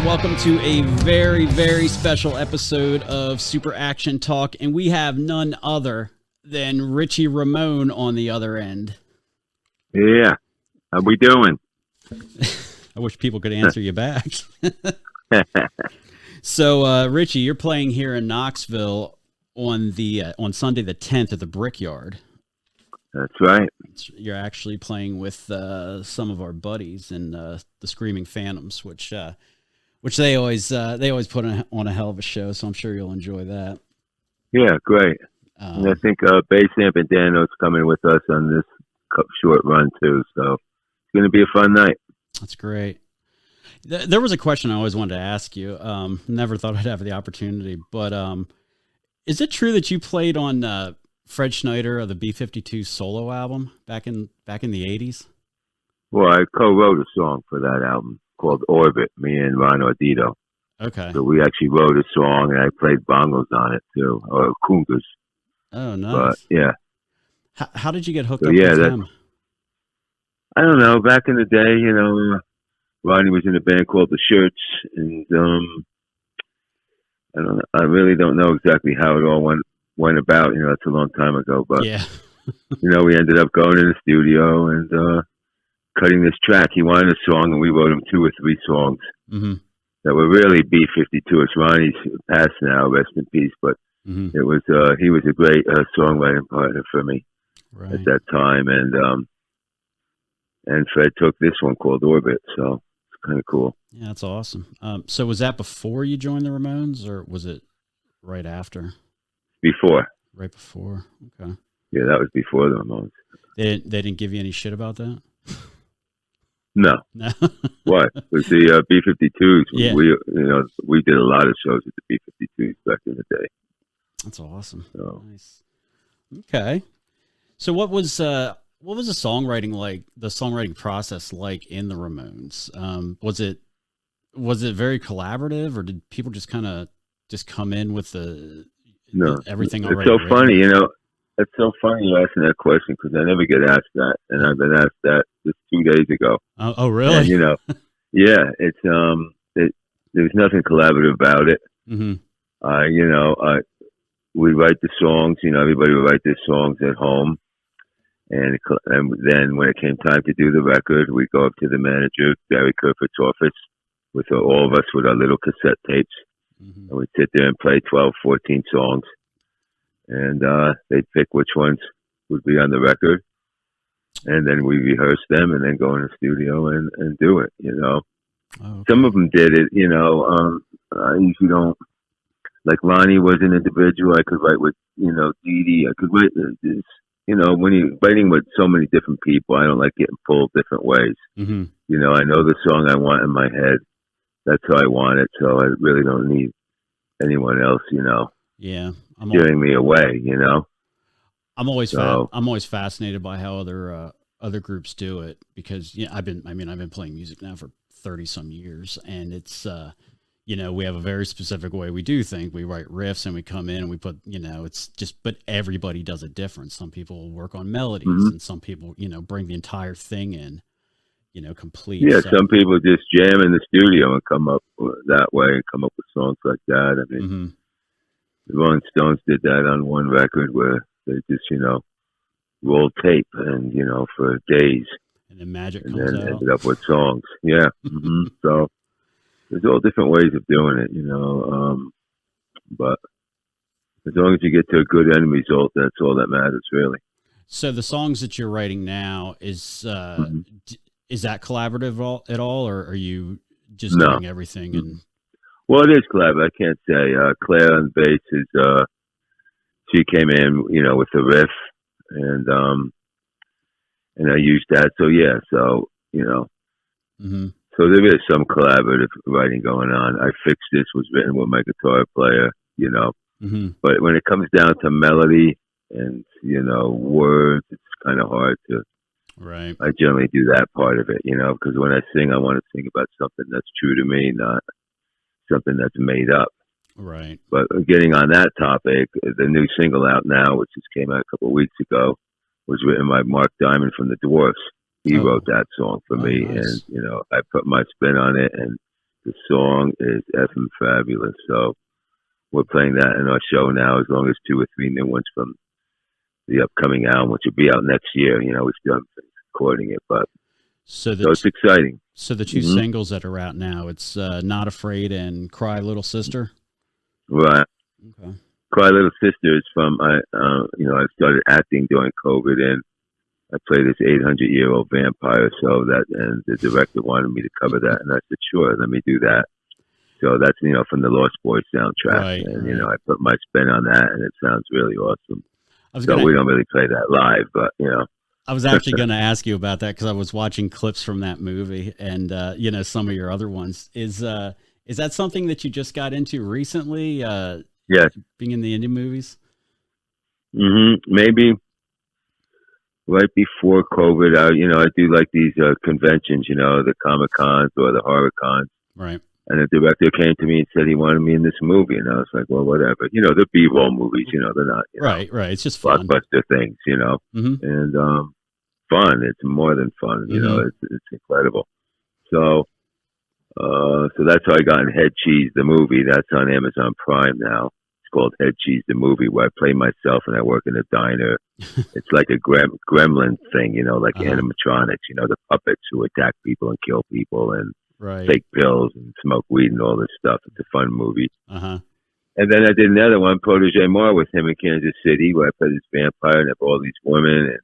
welcome to a very, very special episode of Super Action Talk, and we have none other than Ritchie Ramone on the other end. Yeah, how we doing? I wish people could answer you back. So, Ritchie, you're playing here in Knoxville on Sunday the 10th at the BrickYard. That's right. You're actually playing with some of our buddies in the Screaming Phantoms, which they always put on a hell of a show. So I'm sure you'll enjoy that. Yeah, great. And I think Bassamp and Dano is coming with us on this short run too. So it's going to be a fun night. That's great. There was a question I always wanted to ask you. Never thought I'd have the opportunity, but is it true that you played on Fred Schneider of the B-52 solo album back in the 80s? Well, I co-wrote a song for that album called Orbit, me and Ron Ardito. Okay. So we actually wrote a song, and I played bongos on it too, or congas. Oh, nice. But, yeah. How did you get hooked up with them? I don't know. Back in the day, Ronnie was in a band called The Shirts, and I don't know. I really don't know exactly how it all went about. It's a long time ago, but yeah. We ended up going in the studio and cutting this track. He wanted a song, and we wrote him 2 or 3 songs that were really B-52. It's Ronnie's passed now, rest in peace, but it was he was a great songwriting partner for me at that time, and Fred took this one called Orbit, so it's kind of cool. Yeah, that's awesome. So was that before you joined the Ramones, or was it right after? Before. Right before. Okay. Yeah, that was before the Ramones. They didn't give you any shit about that? No. No. What? With the B-52s, yeah. we did a lot of shows with the B-52s back in the day. That's awesome. So. Nice. Okay. So what was the songwriting process like in the Ramones? Was it very collaborative, or did people just kind of come in with everything already? It's so funny, It's so funny you asking that question, because I never get asked that, and I've been asked that just 2 days ago. Oh really? And, yeah, it's there's nothing collaborative about it. Mm-hmm. We write the songs. Everybody would write their songs at home, and then when it came time to do the record, we go up to the manager, Barry Kerfoot's office, with all of us with our little cassette tapes, and we'd sit there and play 12, 14 songs. And they'd pick which ones would be on the record, and then we rehearse them, and then go in the studio and do it. Oh, okay. Some of them did it. I usually don't. Like Lonnie was an individual. I could write with Dee Dee. I could write this. When you're writing with so many different people, I don't like getting pulled different ways. Mm-hmm. I know the song I want in my head. That's how I want it. So I really don't need anyone else. Yeah. Steering me away, I'm always fascinated by how other groups do it, because I've been playing music now for 30 some years, and it's we have a very specific way we do things. We write riffs and we come in and we put it's just, but everybody does it different. Some people work on melodies, and some people bring the entire thing in complete. Yeah, some people just jam in the studio and come up that way and come up with songs like that. I mean. The Rolling Stones did that on one record where they just, rolled tape and, for days. And then magic comes and then out. Ended up with songs. Yeah. So there's all different ways of doing it, but as long as you get to a good end result, that's all that matters, really. So the songs that you're writing now, is that collaborative at all, or are you just doing everything and... Well, it is collaborative. I can't say. Claire on bass is, she came in, with the riff, and I used that. So, yeah, so there is some collaborative writing going on. I Fixed This was written with my guitar player, but when it comes down to melody and, words, it's kind of hard to, right. I generally do that part of it, because when I sing, I want to sing about something that's true to me, not something that's made up. Right. But getting on that topic, the new single out now, which just came out a couple of weeks ago, was written by Mark Diamond from the Dwarfs. He wrote that song for me, nice. and I put my spin on it, and the song is effing fabulous. So we're playing that in our show now, as long as 2 or 3 new ones from the upcoming album, which will be out next year. You know, we still haven't finished recording it, but so it's exciting. So the 2 singles that are out now, it's Not Afraid and Cry Little Sister. Right. Okay. Cry Little Sister is from I started acting during COVID, and I played this 800-year-old vampire. So and the director wanted me to cover that, and I said, sure, let me do that. So that's from the Lost Boys soundtrack, right, and I put my spin on that, and it sounds really awesome. We don't really play that live, but I was actually going to ask you about that because I was watching clips from that movie, and some of your other ones. Is that something that you just got into recently? Yes, being in the indie movies. Maybe right before COVID. I do like these conventions, the Comic Cons or the Horror Cons, right? And the director came to me and said he wanted me in this movie, and I was like, well, whatever. They're B-roll movies. They're not right. It's just fun. Blockbuster things, and fun. It's more than fun. It's incredible. So that's how I got in Head Cheese the movie. That's on Amazon Prime now. It's called Head Cheese the movie, where I play myself and I work in a diner. It's like a gremlin thing, like animatronics. The puppets who attack people and kill people and take pills and smoke weed and all this stuff. It's a fun movie. And then I did another one, Protege Moore, with him in Kansas City, where I play this vampire and have all these women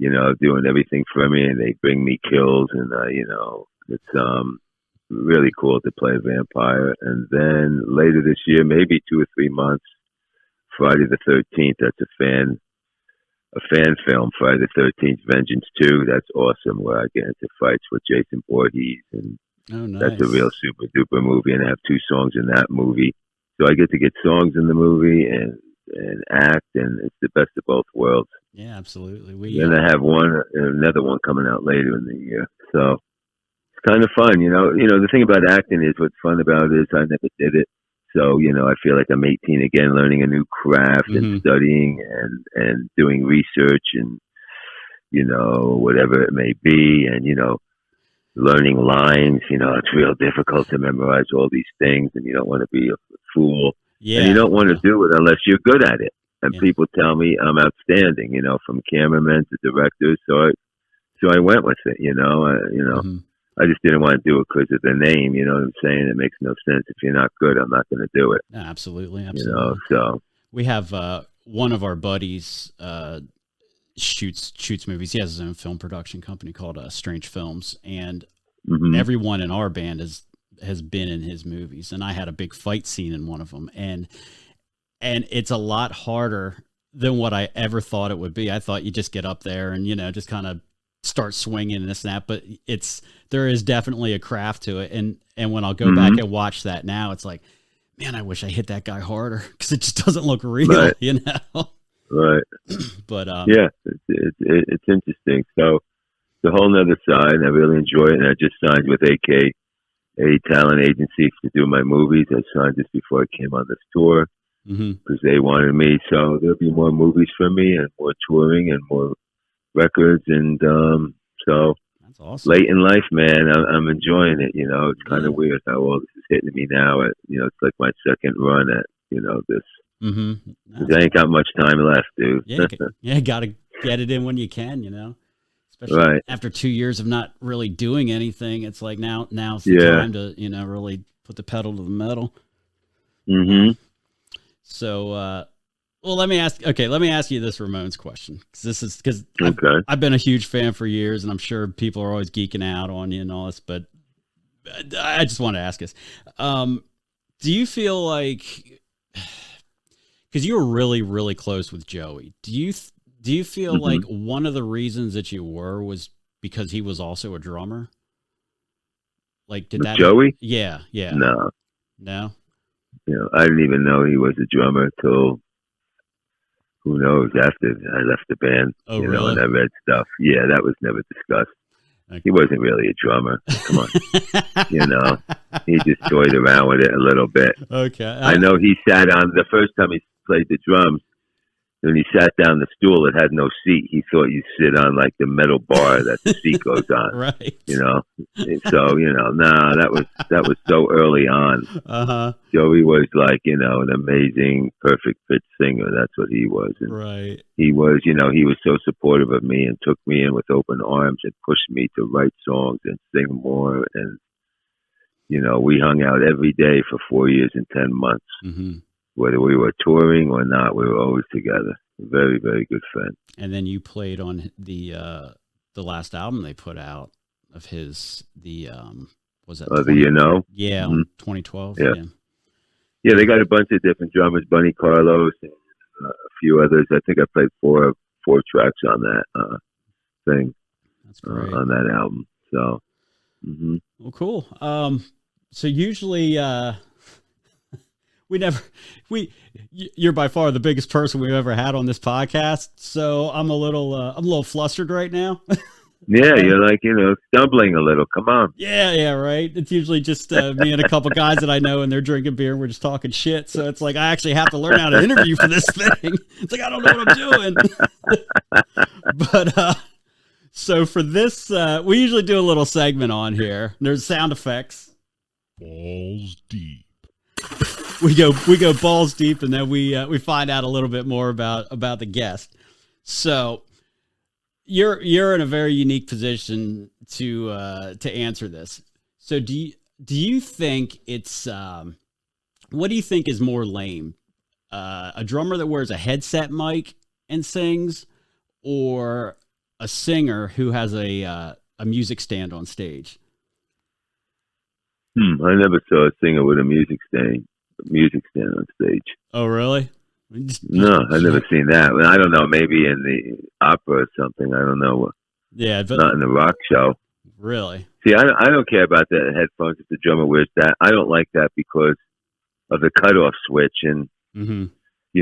and doing everything for me, and they bring me kills, and it's really cool to play a vampire. And then later this year, maybe 2 or 3 months, Friday the 13th. That's a fan film, Friday the 13th, Vengeance 2. That's awesome, where I get into fights with Jason Voorhees, and nice. That's a real super duper movie, and I have 2 songs in that movie. So I get to get songs in the movie and act, and it's the best of both worlds. Yeah, absolutely. Then I have another one coming out later in the year. So it's kind of fun, the thing about acting is, what's fun about it is I never did it. So, I feel like I'm 18 again, learning a new craft and studying and doing research and, whatever it may be. And, learning lines, it's real difficult to memorize all these things, and you don't want to be a fool. Yeah. And you don't want to do it unless you're good at it. And people tell me I'm outstanding, from cameramen to directors. So I went with it, I just didn't want to do it because of the name, you know what I'm saying? It makes no sense. If you're not good, I'm not going to do it. No, absolutely. So we have one of our buddies shoots movies. He has his own film production company called Strange Films, and everyone in our band has been in his movies. And I had a big fight scene in one of them, and it's a lot harder than what I ever thought it would be. I thought you just get up there and just kind of start swinging and this and that, but there is definitely a craft to it. And when I'll go back and watch that now, it's like, man, I wish I hit that guy harder, because it just doesn't look real, Right. But yeah, it's interesting. So the whole nother side, I really enjoy it. And I just signed with AK, a talent agency, to do my movies. I signed just before I came on this tour, because they wanted me. So there'll be more movies from me and more touring and more records. And so that's awesome. Late in life, man, I'm enjoying it. It's kind of weird how all this is hitting me now. It's like my second run at this. I ain't got much time left, dude. Gotta get it in when you can, especially after 2 years of not really doing anything. It's like now's the time to really put the pedal to the metal. So let me ask you this Ramones question, because I've been a huge fan for years, and I'm sure people are always geeking out on you and all this, but I just want to ask this. Do you feel like, because you were really, really close with Joey, do you feel like one of the reasons that you were was because he was also a drummer? Like, did that Joey? Yeah. No. I didn't even know he was a drummer till, who knows, after I left the band. Oh, really? And I read stuff. Yeah, that was never discussed. Okay. He wasn't really a drummer. Come on. He just toyed around with it a little bit. Okay. I know he sat on, the first time he played the drums, when he sat down the stool, it had no seat. He thought you sit on like the metal bar that the seat goes on. Right. You know, so nah, that was so early on. Joey was like, an amazing, perfect pitch singer. That's what he was. And right. He was, he was so supportive of me and took me in with open arms and pushed me to write songs and sing more. And we hung out every day for 4 years and 10 months. Mm-hmm. Whether we were touring or not, we were always together. Very, very good friend. And then you played on the last album they put out of his, was that? Yeah, mm-hmm. 2012. Yeah, they got a bunch of different drummers, Bunny Carlos and a few others. I think I played four tracks on that thing. That's great. On that album. So, mm-hmm. Well, cool. So usually, you're by far the biggest person we've ever had on this podcast. So I'm a little flustered right now. Yeah, you're like, stumbling a little. Come on. Yeah, right. It's usually just me and a couple guys that I know, and they're drinking beer, and we're just talking shit. So it's like I actually have to learn how to interview for this thing. It's like I don't know what I'm doing. But so for this, we usually do a little segment on here. There's sound effects. Balls deep. We go balls deep, and then we find out a little bit more about the guest. So you're in a very unique position to answer this. So do you think it's what do you think is more lame? A drummer that wears a headset mic and sings, or a singer who has a music stand on stage? I never saw a singer with a music stand on stage. Oh, really? No, I've never seen that. I don't know. Maybe in the opera or something. I don't know. Yeah, but not in the rock show. Really? See, I don't care about the headphones if the drummer wears that. I don't like that because of the cutoff switch, and mm-hmm.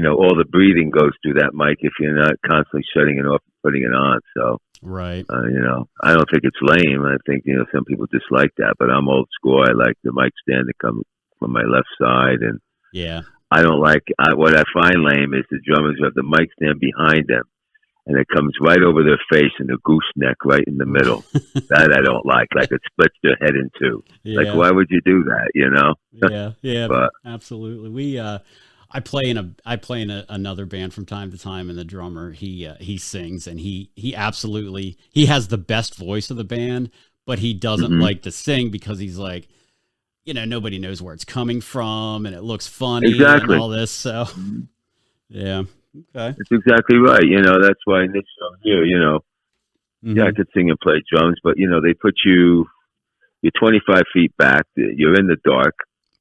All the breathing goes through that mic if you're not constantly shutting it off and putting it on. So, right. I don't think it's lame. I think some people just like that, but I'm old school. I like the mic stand to come from my left side, and yeah. I don't like what I find lame is the drummers who have the mic stand behind them, and it comes right over their face and the gooseneck right in the middle. That I don't like. Like it splits their head in two. Yeah. Like, why would you do that? Yeah, but, absolutely. I play in another band from time to time, and the drummer he sings, and he absolutely has the best voice of the band, but he doesn't mm-hmm. like to sing because he's like, nobody knows where it's coming from, and it looks funny exactly. and all this. So, yeah, okay, that's exactly right. That's why in this show here, mm-hmm. yeah, I could sing and play drums, but they put you're 25 feet back, you're in the dark.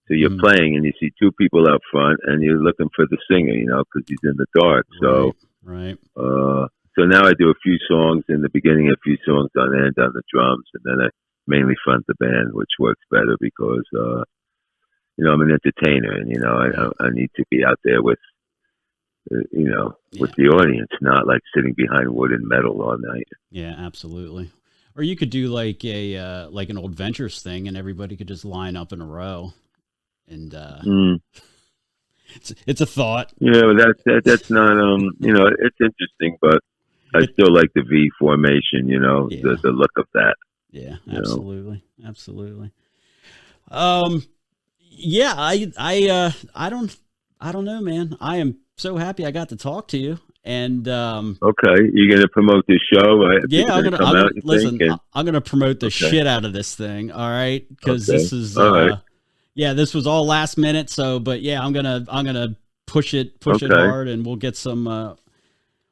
So you're mm-hmm. playing and you see two people out front and you're looking for the singer, because he's in the dark. So, right. So now I do a few songs in the beginning, a few songs on the end on the drums, and then I mainly front the band, which works better because, I'm an entertainer and, I need to be out there with, with the audience, not like sitting behind wood and metal all night. Yeah, absolutely. Or you could do like an Old Ventures thing, and everybody could just line up in a row. And it's a thought. Yeah, but that's not it's interesting, but I still like the V formation. The look of that. Yeah, absolutely, absolutely. Yeah, I don't know, man. I am so happy I got to talk to you. And okay, you're gonna promote this show, right? Yeah, I'm gonna promote the shit out of this thing. All right, because this is. Right. Yeah, this was all last minute. So, but yeah, I'm gonna push it hard, and we'll get some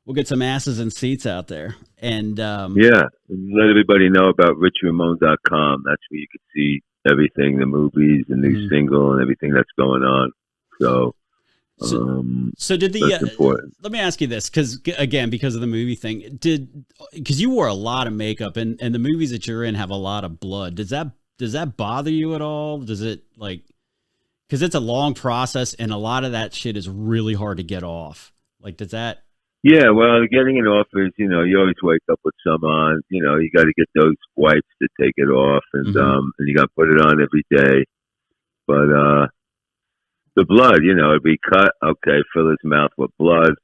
asses and seats out there. And yeah, let everybody know about RitchieRamone.com. That's where you can see everything, the movies, the new mm-hmm. single, and everything that's going on. So did the important. Let me ask you this, because of the movie thing, because you wore a lot of makeup, and the movies that you're in have a lot of blood. Does that bother you at all? Does it because it's a long process and a lot of that shit is really hard to get off. Like, does that? Yeah, well, getting it off is, you always wake up with some on, you got to get those wipes to take it off and, mm-hmm. And you got to put it on every day. But, the blood, it'd be cut. Okay. Fill his mouth with blood.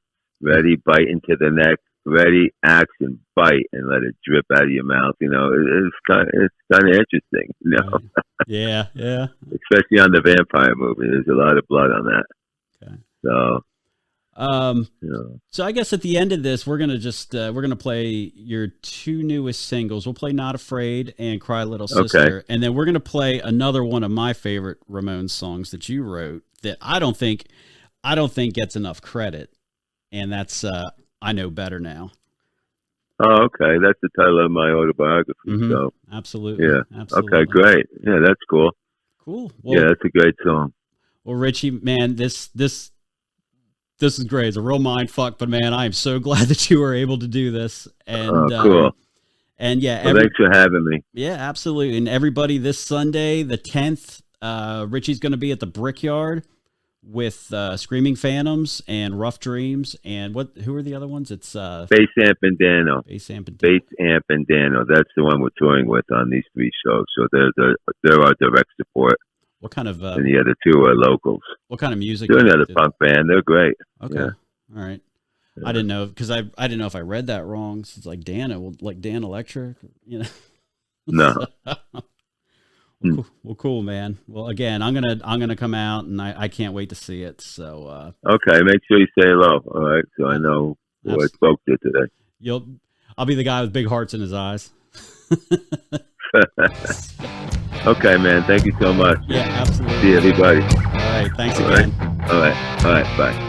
Ready, bite into the neck. Ready, action, bite, and let it drip out of your mouth. It's kind of interesting. Right. Yeah, yeah. Especially on the vampire movie, there's a lot of blood on that. Okay. So, So I guess at the end of this, we're gonna play your two newest singles. We'll play "Not Afraid" and "Cry Little Sister," okay. and then we're gonna play another one of my favorite Ramones songs that you wrote that I don't think gets enough credit, and that's "I Know Better Now." Oh, okay. That's the title of my autobiography. Mm-hmm. So absolutely, yeah. absolutely. Okay, great. Yeah, that's cool. Cool. Well, yeah, that's a great song. Well, Ritchie, man, this is great. It's a real mind fuck, but man, I am so glad that you were able to do this. And cool. And yeah, well, thanks for having me. Yeah, absolutely. And everybody, this Sunday, the 10th, Ritchie's going to be at the BrickYard with Screaming Phantoms and Rough Dreams. And who are the other ones? It's Bassamp and Dano. Bassamp and Dano. That's the one we're touring with on these three shows. So they're our direct support. What kind of? And the other two are locals. What kind of music? They're another punk band. They're great. Okay. Yeah. All right. Yeah. I didn't know because I didn't know if I read that wrong. It's like Dano, like Dan Electric, No. Well, cool, man. Well, again, I'm gonna come out, and I can't wait to see it. So okay, make sure you say hello. All right, so I know who I spoke to today. I'll be the guy with big hearts in his eyes. Okay, man. Thank you so much. Yeah, absolutely. See everybody. All right. Thanks again. All right. Bye.